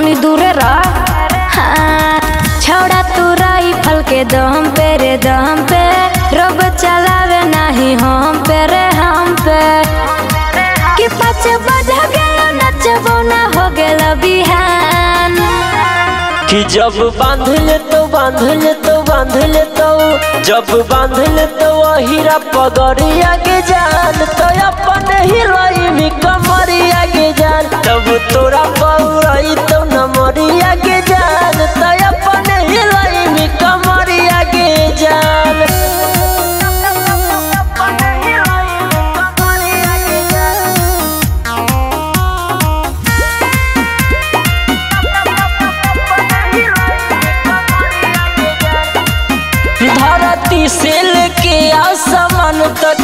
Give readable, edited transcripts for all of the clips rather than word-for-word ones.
तनी दूरे रह। हाँ, छोड़ा तू राइफल के दम पे रे दम पे, रब चलावे नहीं हम पे रे हम पे। कि 5 बज गया नचबो ना हो गेल बिहान। कि जब बांध ले तो जब बांध ले तो हीरा पगड़िया के जान, तो अपन हिरोई में कमरिया के जान। तब तोरा पौरई तो नमरिया के जान, तो अपन हिरोई में कमरिया के जान। धरती से लेके आसमान तक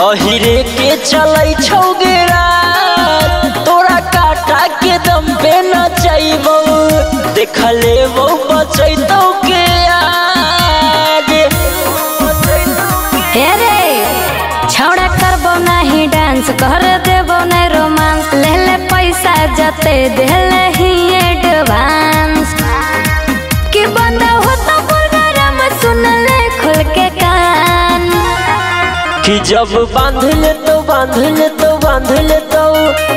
अहिरे के चलै छौगेरा। तोरा काटा के दम पे नचैबो, देख लेबो बचैतौ के आगे। हे रे छौड़ा करबो नहीं डांस, कर देबो नहीं रोमांस, ले ले पैसा जते देले ही एडवांस। कि बंद हो तो सुन ले खुल के कान। कि जब बांध ले तो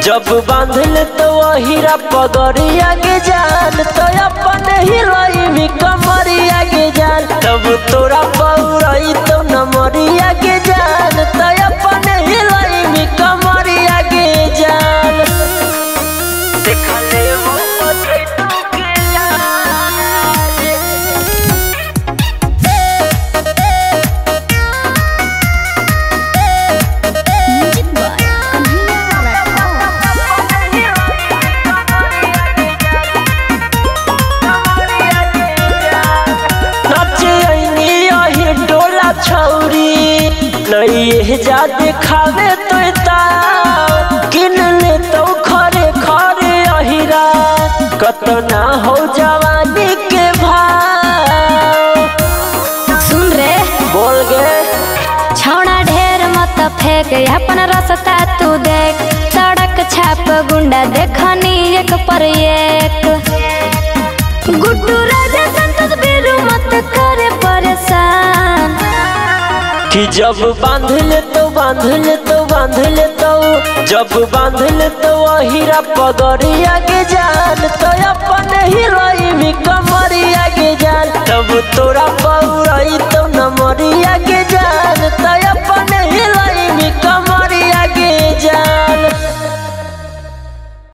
जब बांध ले तो हीरा पगड़िया के जान, तो अपन हिरोई में कमरिया के जान। तब तोरा पौरई तो नमरिया के जान, तो अपन हिरोई में कमरिया के जान। देख लेबो बचैतौ के आगे। नहीं जा दिखावे तो किन ले तो खरे खरे अहिरा, कतना हो जवानी के भाव। सुन रे बोल गे छौड़ा ढेर मत फेंक, अपन रास्ता तू देख। सड़क छाप गुंडा देखनी एक पर एक। गुड्डू राजा संतोष बीरू मत करे परेशान। कि जब बांध ले तो जब बांध ले तो हीरा पगड़िया के जान, तो अपन हिरोई में कमरिया के जान। तब तोरा पौरई